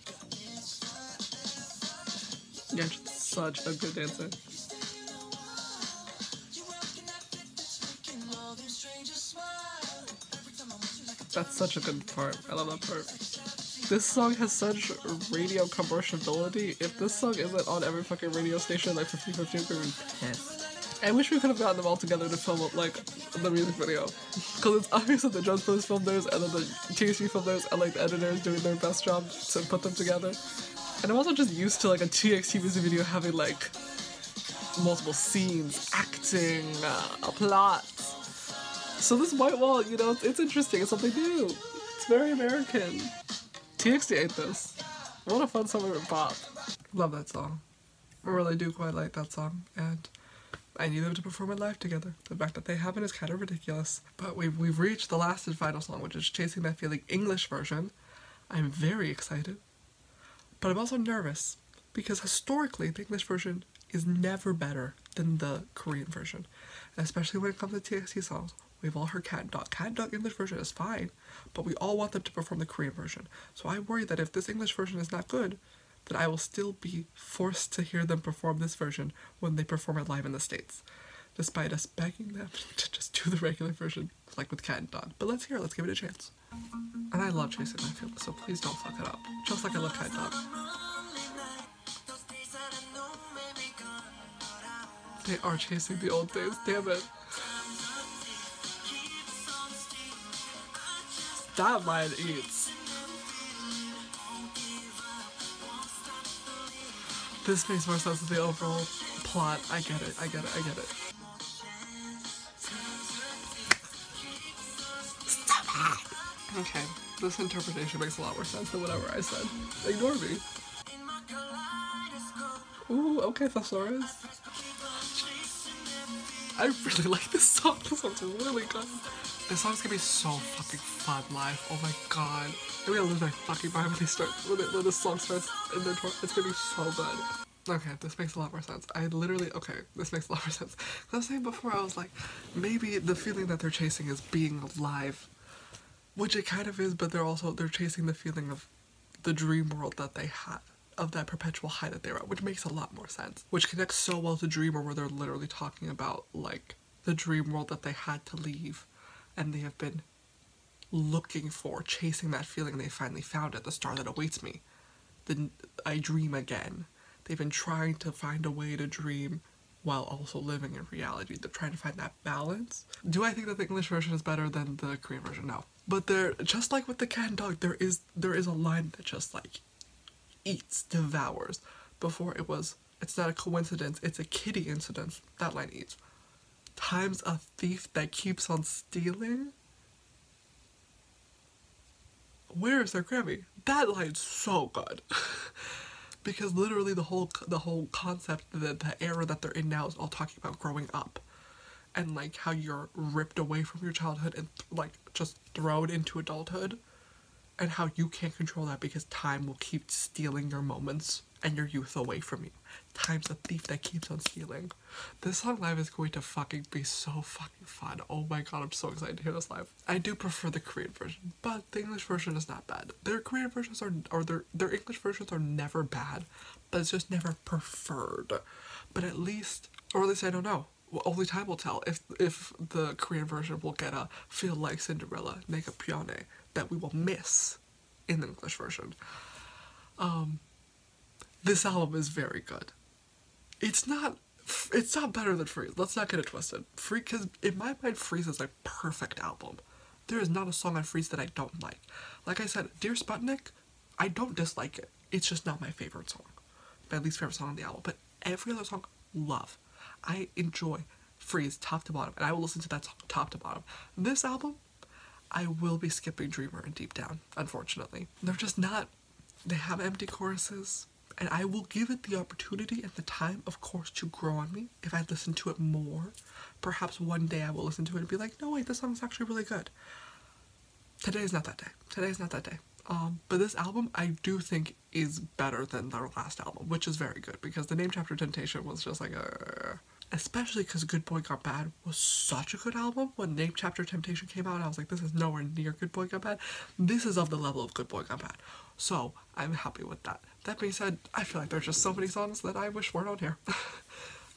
Yeah, such a good dancer. That's such a good part. I love that part. This song has such radio commercialability. If this song isn't on every fucking radio station like 50/50, I'm gonna be pissed. I wish we could have gotten them all together to film like the music video. Because it's obvious that the Jonas Brothers filmed theirs, and then the TXT filmed theirs, and like the editors doing their best job to put them together. And I'm also just used to like a TXT music video having like multiple scenes, acting, a plot. So this white wall, you know, it's interesting. It's something new. It's very American. TXT ate this. What a fun summer pop. Love that song. I really do quite like that song, and I need them to perform it live together. The fact that they haven't is kind of ridiculous. But we've reached the last and final song, which is Chasing That Feeling English version. I'm very excited, but I'm also nervous because historically the English version is never better than the Korean version, especially when it comes to TXT songs. We've all heard Cat and Dog. Cat and Dog English version is fine, but we all want them to perform the Korean version. So I worry that if this English version is not good, then I will still be forced to hear them perform this version when they perform it live in the States, despite us begging them to just do the regular version, like with Cat and Dog. But let's hear it, let's give it a chance. And I love Chasing That Feeling, so please don't fuck it up. Just like I love Cat and Dog. They are chasing the old days, damn it. That line eats. This makes more sense with the overall plot. I get it, I get it, I get it. Stop it! Okay, this interpretation makes a lot more sense than whatever I said. Ignore me. Ooh, okay, Thesaurus. I really like this song. This song's really good. This song's gonna be so fucking fun live. Oh my god. I'm gonna lose my fucking mind when this song starts in their tour. It's gonna be so good. Okay, this makes a lot more sense. Okay, this makes a lot more sense. I was saying before, I was like, maybe the feeling that they're chasing is being alive. Which it kind of is, but they're chasing the feeling of the dream world that they had. Of that perpetual high that they were at, which makes a lot more sense. Which connects so well to Dreamer, where they're literally talking about, like, the dream world that they had to leave. And they have been looking for, chasing that feeling, and they finally found it, the star that awaits me. Then I dream again. They've been trying to find a way to dream while also living in reality. They're trying to find that balance. Do I think that the English version is better than the Korean version? No. But they're, just like with the Cat and Dog, there is a line that just, like, eats, devours. Before it was, it's not a coincidence, it's a kitty incident. That line eats. Time's a thief that keeps on stealing. Where is their Grammy? That line's so good. Because literally the whole concept, the era that they're in now is all talking about growing up. And like how you're ripped away from your childhood and like just thrown into adulthood. And how you can't control that because time will keep stealing your moments and your youth away from you. Time's a thief that keeps on stealing. This song live is going to fucking be so fucking fun. Oh my god, I'm so excited to hear this live. I do prefer the Korean version, but the English version is not bad. Their Korean versions their English versions are never bad, but it's just never preferred. But at least I don't know. Well, only time will tell if the Korean version will get a Feel Like Cinderella, Nega Pyone, that we will miss in the English version. This album is very good. It's not better than Freeze. Let's not get it twisted. Because in my mind, Freeze is a perfect album. There is not a song on Freeze that I don't like. Like I said, Dear Sputnik, I don't dislike it. It's just not my favorite song. My least favorite song on the album. But every other song, love. I enjoy Freeze top to bottom, and I will listen to that song top to bottom. This album, I will be skipping Dreamer and Deep Down, unfortunately. They're just not, they have empty choruses, and I will give it the opportunity and the time, of course, to grow on me if I listen to it more. Perhaps one day I will listen to it and be like, no wait, this song's actually really good. Today is not that day. Today is not that day. But this album, I do think, is better than their last album, which is very good, because the Name Chapter Temptation was just like, especially because Good Boy Got Bad was such a good album. When Name Chapter Temptation came out, I was like, this is nowhere near Good Boy Got Bad. This is of the level of Good Boy Got Bad. So, I'm happy with that. That being said, I feel like there's just so many songs that I wish weren't on here.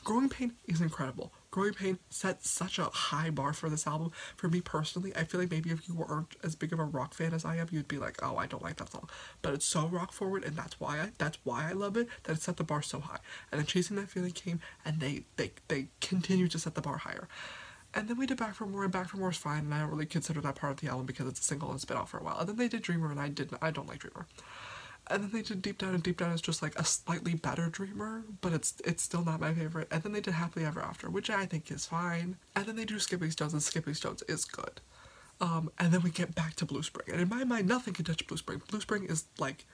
Growing Pain is incredible. Growing Pain set such a high bar for this album. For me personally, I feel like maybe if you weren't as big of a rock fan as I am, you'd be like, oh, I don't like that song. But it's so rock forward, and that's why I love it, that it set the bar so high. And then Chasing That Feeling came, and they continue to set the bar higher. And then we did Back for More, and Back for More is fine, and I don't really consider that part of the album because it's a single and it's been out for a while. And then they did Dreamer, and I don't like Dreamer. And then they did Deep Down, and Deep Down is just like a slightly better Dreamer, but it's still not my favorite. And then they did Happily Ever After, which I think is fine. And then they do Skipping Stones, and Skipping Stones is good. And then we get back to Blue Spring. And in my mind, nothing can touch Blue Spring. Blue Spring is like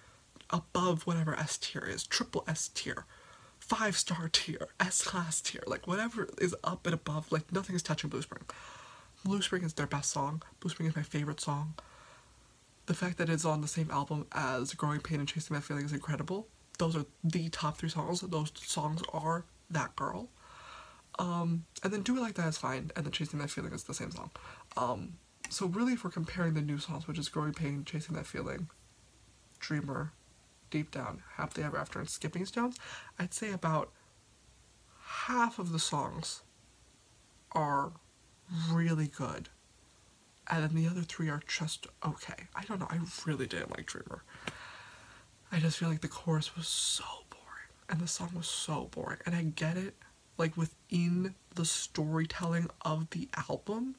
above whatever S tier is, triple S tier, 5-star tier, S-class tier, like whatever is up and above, like nothing is touching Blue Spring. Blue Spring is their best song. Blue Spring is my favorite song. The fact that it's on the same album as Growing Pain and Chasing That Feeling is incredible. Those are the top 3 songs. Those songs are that girl. And then Do It Like That is fine, and then Chasing That Feeling is the same song. So really, if we're comparing the new songs, which is Growing Pain, Chasing That Feeling, Dreamer, Deep Down, Happily Ever After, and Skipping Stones, I'd say about half of the songs are really good. And then the other 3 are just okay. I don't know, I really didn't like Dreamer. I just feel like the chorus was so boring, and the song was so boring. And I get it, like, within the storytelling of the album,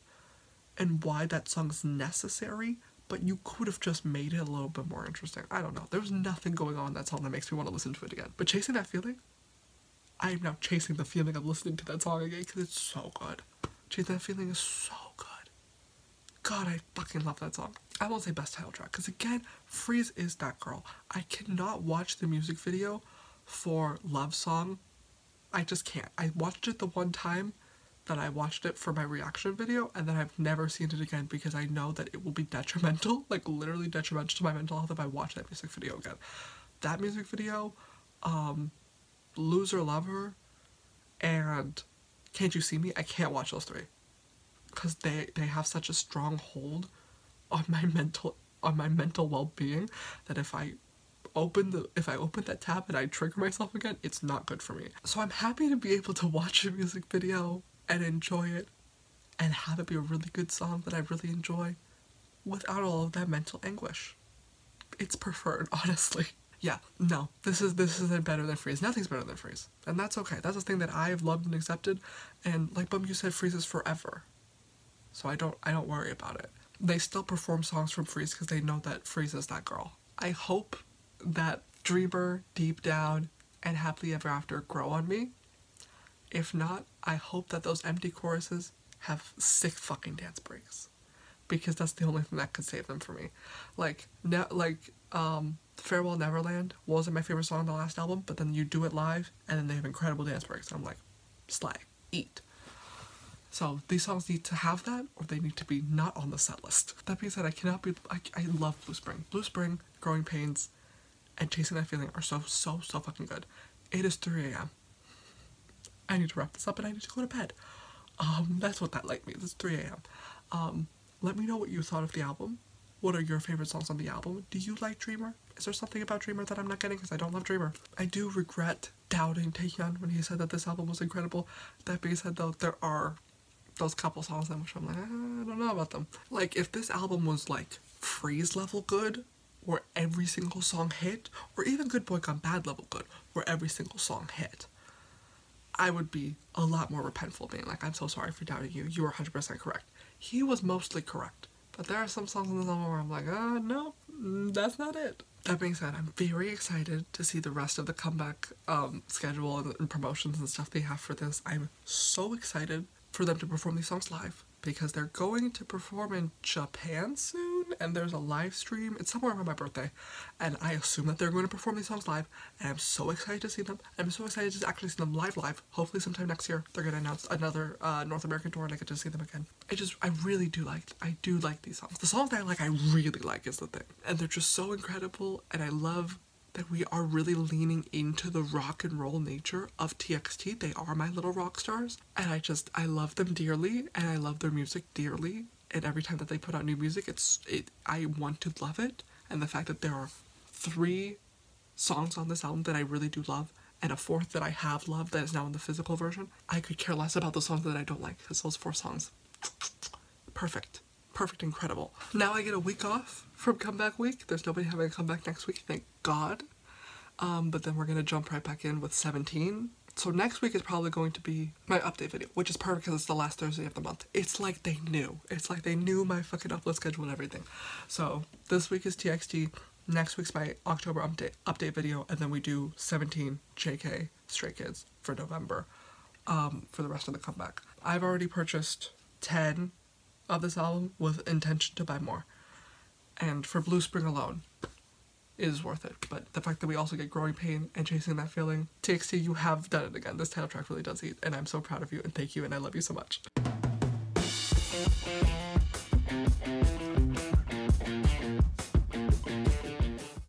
and why that song's necessary, but you could have just made it a little bit more interesting. I don't know, there was nothing going on in that song that makes me want to listen to it again. But Chasing That Feeling, I am now chasing the feeling of listening to that song again, because it's so good. Chasing That Feeling is so good. God, I fucking love that song. I won't say best title track, because again, Freeze is that girl. I cannot watch the music video for Love Song. I just can't. I watched it the one time that I watched it for my reaction video, and then I've never seen it again because I know that it will be detrimental, like literally detrimental to my mental health if I watch that music video again. That music video, Loser Lover, and Can't You See Me, I can't watch those 3. Because they have such a strong hold on my mental well-being that if I open that tab and I trigger myself again, it's not good for me. So I'm happy to be able to watch a music video and enjoy it and have it be a really good song that I really enjoy without all of that mental anguish. It's preferred, honestly. Yeah, no, this isn't better than Freeze. Nothing's better than Freeze. And that's okay. That's a thing that I've loved and accepted, and like Bum, you said, Freeze is forever. So I don't worry about it. They still perform songs from Freeze because they know that Freeze is that girl. I hope that Dreamer, Deep Down, and Happily Ever After grow on me. If not, I hope that those empty choruses have sick fucking dance breaks, because that's the only thing that could save them for me. Farewell Neverland wasn't my favorite song on the last album, but then you do it live, and then they have incredible dance breaks, and I'm like, slay, eat. So these songs need to have that, or they need to be not on the set list. That being said, I love Blue Spring. Blue Spring, Growing Pains, and Chasing That Feeling are so fucking good. It is 3 a.m. I need to wrap this up and I need to go to bed. That's what that light means, it's 3 a.m. Let me know what you thought of the album. What are your favorite songs on the album? Do you like Dreamer? Is there something about Dreamer that I'm not getting because I don't love Dreamer? I do regret doubting Taehyun when he said that this album was incredible. That being said though, there are those couple songs in which I'm like, I don't know about them. Like, if this album was like Freeze level good, where every single song hit, or even Good Boy Gone Bad level good, where every single song hit, I would be a lot more repentful, being like, I'm so sorry for doubting you, you were 100% correct. He was mostly correct, but there are some songs in this album where I'm like, no, that's not it. That being said, I'm very excited to see the rest of the comeback schedule and promotions and stuff they have for this. I'm so excited for them to perform these songs live, because they're going to perform in Japan soon, and there's a live stream. It's somewhere around my birthday, and I assume that they're going to perform these songs live, and I'm so excited to see them. I'm so excited to actually see them live. Hopefully sometime next year they're going to announce another North American tour and I get to see them again. I really do like these songs. The songs that I really like is the thing, and they're just so incredible, and I love that we are really leaning into the rock and roll nature of TXT. They are my little rock stars, and I love them dearly, and I love their music dearly, and every time that they put out new music, I want to love it. And the fact that there are 3 songs on this album that I really do love, and a 4th that I have loved that is now in the physical version, I could care less about the songs that I don't like, because those 4 songs, perfect, incredible. Now I get a week off from comeback week. There's nobody having a comeback next week, thank God. But then we're gonna jump right back in with 17. So next week is probably going to be my update video, which is perfect because it's the last Thursday of the month. It's like they knew. It's like they knew my fucking upload schedule and everything. So this week is TXT. Next week's my October update video, and then we do 17 JK Stray Kids for November, for the rest of the comeback. I've already purchased 10 of this album with intention to buy more. And for Blue Spring alone, it is worth it. But the fact that we also get Growing Pain and Chasing That Feeling, TXT, you have done it again. This title track really does eat, and I'm so proud of you, and thank you, and I love you so much.